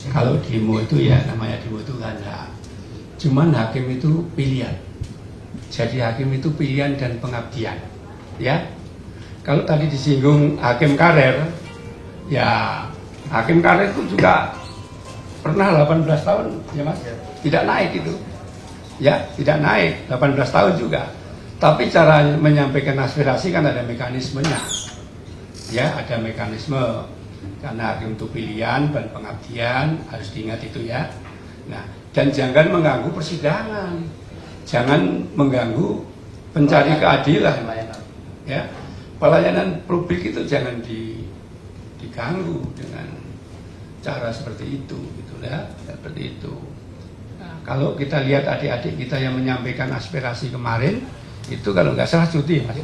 Kalau demo itu ya namanya demo itu kan hak. Cuman hakim itu pilihan. Jadi hakim itu pilihan dan pengabdian. Ya. Kalau tadi disinggung hakim karir, ya hakim karir itu juga pernah 18 tahun ya Mas. Tidak naik itu. Ya, tidak naik 18 tahun juga. Tapi cara menyampaikan aspirasi kan ada mekanismenya. Ya, ada mekanisme. Karena hakim itu pilihan dan pengabdian, harus diingat itu ya. Nah, dan jangan mengganggu persidangan. Jangan mengganggu pencari keadilan. Ya. Pelayanan publik itu jangan diganggu dengan cara seperti itu gitu ya, seperti itu. Nah, kalau kita lihat adik-adik kita yang menyampaikan aspirasi kemarin, itu kalau nggak salah cuti, Mas.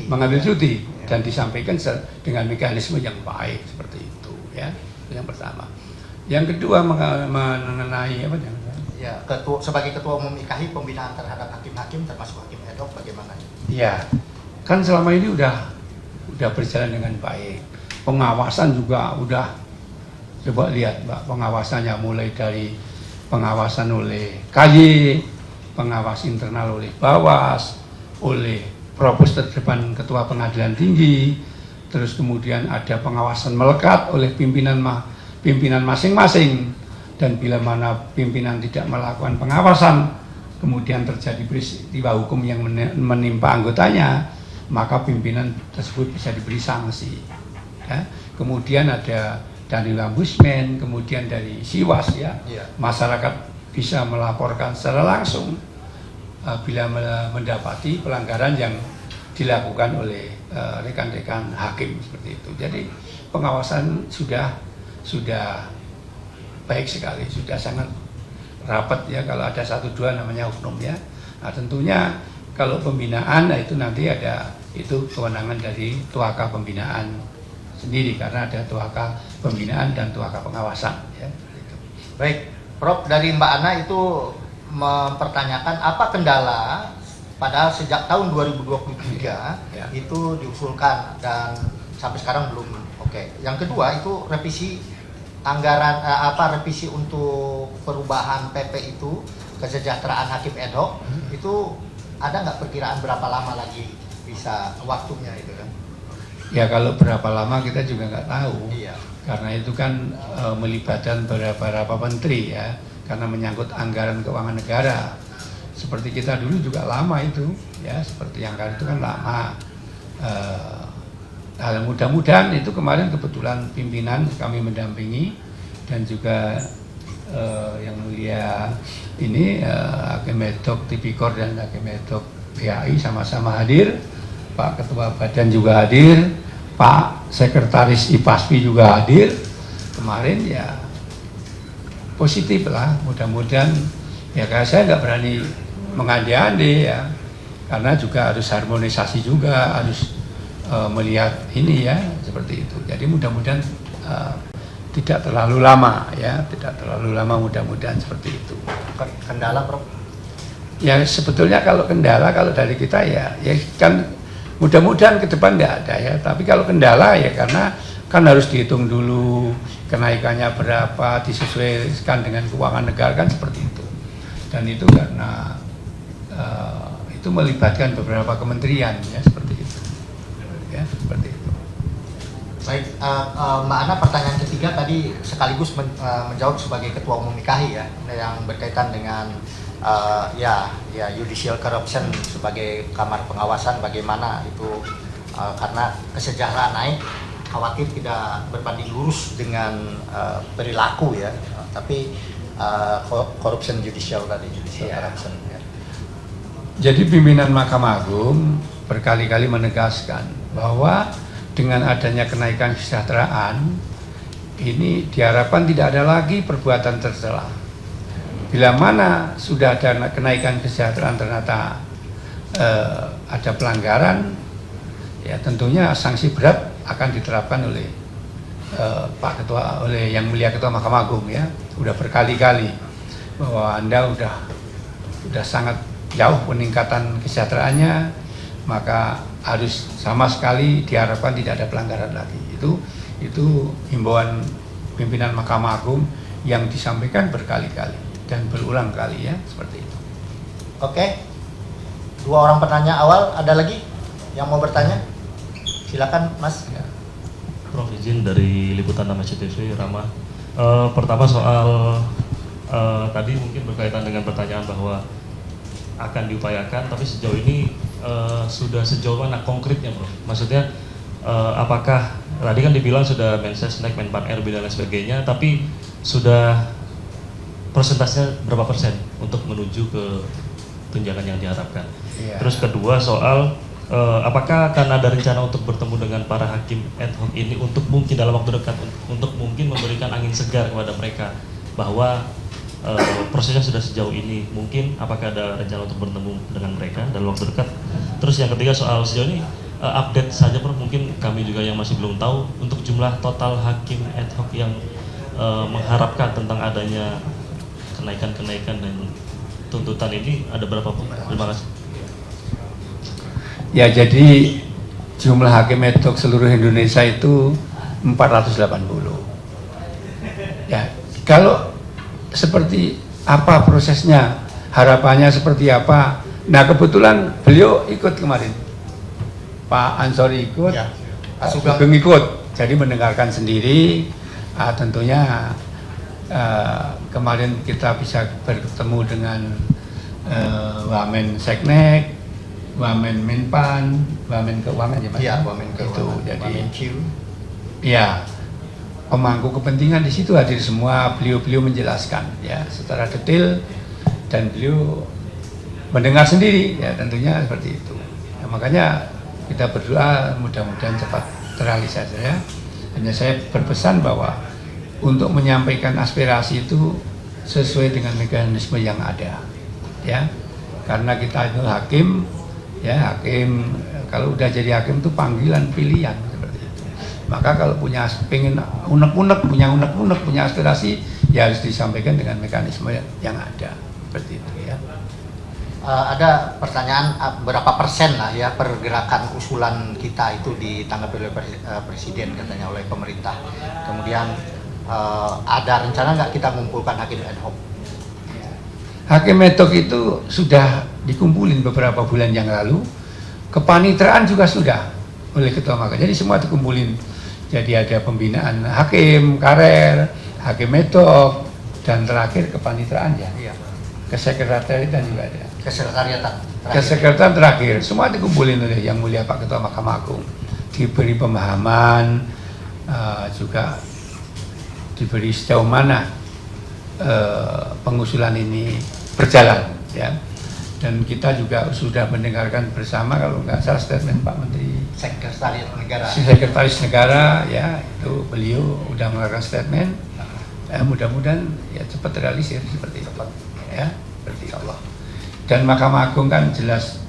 Mengambil cuti dan disampaikan dengan mekanisme yang baik seperti itu, ya. Itu yang pertama. Yang kedua mengenai apa? Ya, sebagai ketua umum IKAHI, pembinaan terhadap hakim-hakim termasuk hakim ad hoc bagaimana? Ya, kan selama ini udah berjalan dengan baik. Pengawasan juga udah, coba lihat Mbak, pengawasannya mulai dari pengawasan oleh KY, pengawas internal oleh Bawas, oleh Propus terdepan Ketua Pengadilan Tinggi, terus kemudian ada pengawasan melekat oleh pimpinan masing-masing, dan bila mana pimpinan tidak melakukan pengawasan, kemudian terjadi peristiwa hukum yang menimpa anggotanya, maka pimpinan tersebut bisa diberi sanksi. Ya. Kemudian ada dari Ombudsman, kemudian dari Siwas ya, masyarakat bisa melaporkan secara langsung bila mendapati pelanggaran yang dilakukan oleh rekan-rekan hakim seperti itu. Jadi pengawasan sudah baik sekali, sudah sangat rapat ya. Kalau ada 1-2 namanya oknum ya. Nah, tentunya kalau pembinaan, nah itu nanti ada itu kewenangan dari tuaka pembinaan sendiri, karena ada tuaka pembinaan dan tuaka pengawasan ya. Baik, Prof, dari Mbak Ana itu mempertanyakan apa kendala padahal sejak tahun 2023 itu diusulkan dan sampai sekarang belum. Oke. Yang kedua itu revisi anggaran revisi untuk perubahan PP itu kesejahteraan hakim ad hoc itu ada nggak perkiraan berapa lama lagi bisa waktunya itu kan? Ya kalau berapa lama kita juga nggak tahu. Iya. Karena itu kan melibatkan beberapa menteri ya, karena menyangkut anggaran keuangan negara. Seperti kita dulu juga lama itu ya, seperti anggaran itu kan lama. Mudah-mudahan itu kemarin kebetulan pimpinan kami mendampingi dan juga yang mulia ini Hakim ad hoc Tipikor dan Hakim ad hoc PAI sama-sama hadir, Pak Ketua Badan juga hadir, Pak Sekretaris IPASPI juga hadir kemarin ya, positif lah. Mudah-mudahan ya, karena saya nggak berani mengandai-andai ya, karena juga harus harmonisasi juga, harus melihat ini ya, seperti itu. Jadi mudah-mudahan tidak terlalu lama ya, tidak terlalu lama, mudah-mudahan seperti itu. Kendala, Prof? Ya sebetulnya kalau kendala, kalau dari kita ya kan mudah-mudahan ke depan nggak ada ya. Tapi kalau kendala ya karena kan harus dihitung dulu kenaikannya berapa, disesuaikan dengan keuangan negara kan seperti itu. Dan itu karena itu melibatkan beberapa kementerian ya, seperti itu. Ya, seperti itu. Baik, Mbak Ana, pertanyaan ketiga tadi sekaligus menjawab sebagai Ketua Umum IKAHI ya, yang berkaitan dengan judicial corruption sebagai kamar pengawasan, bagaimana itu karena kesejahteraan naik, khawatir tidak berbanding lurus dengan perilaku ya, tapi corruption judicial tadi, judicial corruption ya. Jadi pimpinan Mahkamah Agung berkali-kali menegaskan bahwa dengan adanya kenaikan kesejahteraan ini diharapkan tidak ada lagi perbuatan tercela. Bila mana sudah ada kenaikan kesejahteraan ternyata ada pelanggaran, ya tentunya sanksi berat akan diterapkan oleh Pak Ketua, oleh Yang Mulia Ketua Mahkamah Agung ya. Udah berkali-kali bahwa Anda udah sangat jauh peningkatan kesejahteraannya, maka harus sama sekali diharapkan tidak ada pelanggaran lagi. Itu himbauan pimpinan Mahkamah Agung yang disampaikan berkali-kali dan berulang kali ya, seperti itu. Oke. 2 orang penanya awal, ada lagi yang mau bertanya? Silakan Mas. Ya. Prof, izin dari Liputan Nama CTV, Rama. Pertama soal tadi mungkin berkaitan dengan pertanyaan bahwa akan diupayakan, tapi sejauh ini sudah sejauh mana konkretnya, Prof? Maksudnya apakah tadi kan dibilang sudah Mensesnek, Menpan RB dan lain sebagainya, tapi sudah persentasenya berapa persen untuk menuju ke tunjangan yang diharapkan? Iya. Terus kedua soal apakah akan ada rencana untuk bertemu dengan para hakim ad hoc ini untuk mungkin dalam waktu dekat untuk mungkin memberikan angin segar kepada mereka bahwa prosesnya sudah sejauh ini, mungkin apakah ada rencana untuk bertemu dengan mereka dalam waktu dekat? Terus yang ketiga soal sejauh ini update saja Prof, mungkin kami juga yang masih belum tahu untuk jumlah total hakim ad hoc yang mengharapkan tentang adanya kenaikan dan tuntutan ini ada berapa Prof? Terima kasih. Ya, jadi jumlah hakim ad hoc seluruh Indonesia itu 480. Ya, kalau seperti apa prosesnya, harapannya seperti apa. Nah, kebetulan beliau ikut kemarin. Pak Ansori ikut, Ya, Pak Sugeng ikut. Jadi mendengarkan sendiri, tentunya kemarin kita bisa bertemu dengan Wamen Seknek, Wamen Menpan, Wamen Keuangan ya Mas? Iya, Wamen Itu Keuangan, jadi Wamen Q. ya, pemangku kepentingan di situ hadir semua, beliau menjelaskan ya secara detail dan beliau mendengar sendiri ya, tentunya seperti itu. Ya, makanya kita berdoa mudah-mudahan cepat terrealisasi ya. Hanya saya berpesan bahwa untuk menyampaikan aspirasi itu sesuai dengan mekanisme yang ada ya. Karena kita itu hakim ya, hakim kalau udah jadi hakim itu panggilan pilihan seperti itu. Maka kalau punya pengen unek-unek, punya aspirasi ya harus disampaikan dengan mekanisme yang ada seperti itu ya. Ada pertanyaan berapa persen lah ya pergerakan usulan kita itu ditanggapi oleh Presiden katanya oleh pemerintah. Kemudian ada rencana nggak kita mengumpulkan hakim ad hoc? Hakim ad hoc itu sudah dikumpulin beberapa bulan yang lalu. Kepanitraan juga sudah oleh Ketua Mahkamah. Jadi semua dikumpulin. Jadi ada pembinaan hakim, karer, hakim ad hoc, dan terakhir kepanitraan ya. Iya. Kesekretariatan juga ada. Kesekretariatan. Kesekretariatan terakhir, semua dikumpulin oleh Yang Mulia Pak Ketua Mahkamah Agung. Diberi pemahaman, juga diberi sejauh mana pengusulan ini berjalan ya. Dan kita juga sudah mendengarkan bersama, kalau nggak salah statement Pak Menteri Sekretaris Negara ya, itu beliau sudah mengeluarkan statement. Mudah-mudahan ya cepat realisir seperti itu ya, seperti Allah. Dan Mahkamah Agung kan jelas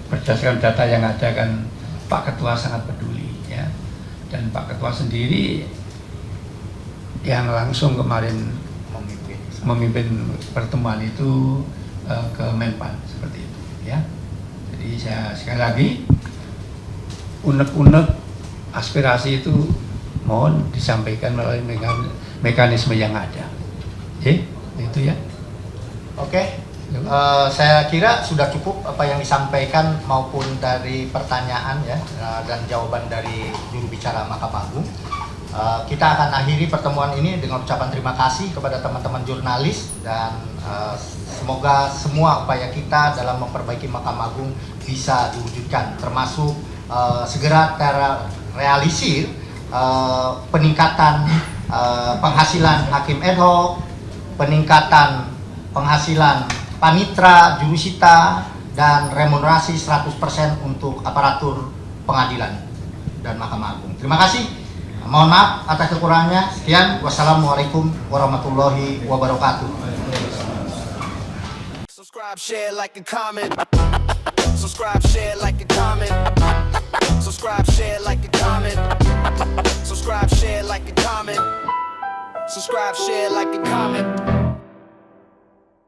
berdasarkan data yang ada kan Pak Ketua sangat peduli ya. Dan Pak Ketua sendiri yang langsung kemarin memimpin pertemuan itu ke Menpan seperti itu ya. Jadi saya sekali lagi unek-unek aspirasi itu mohon disampaikan melalui mekanisme yang ada. Oke, itu ya. Oke. Saya kira sudah cukup apa yang disampaikan maupun dari pertanyaan ya dan jawaban dari juru bicara Mahkamah Agung. Kita akan akhiri pertemuan ini dengan ucapan terima kasih kepada teman-teman jurnalis dan semoga semua upaya kita dalam memperbaiki Mahkamah Agung bisa diwujudkan, termasuk segera terrealisir peningkatan penghasilan hakim ad hoc, peningkatan penghasilan panitra, jurusita, dan remunerasi 100% untuk aparatur pengadilan dan Mahkamah Agung. Terima kasih. Mohon maaf atas kekurangannya. Sekian. Wassalamualaikum warahmatullahi wabarakatuh. Subscribe, share, like, and comment. Subscribe, share, like, and comment. Subscribe, share, like, and comment. Subscribe, share, like, and comment. Subscribe, share, like, and comment.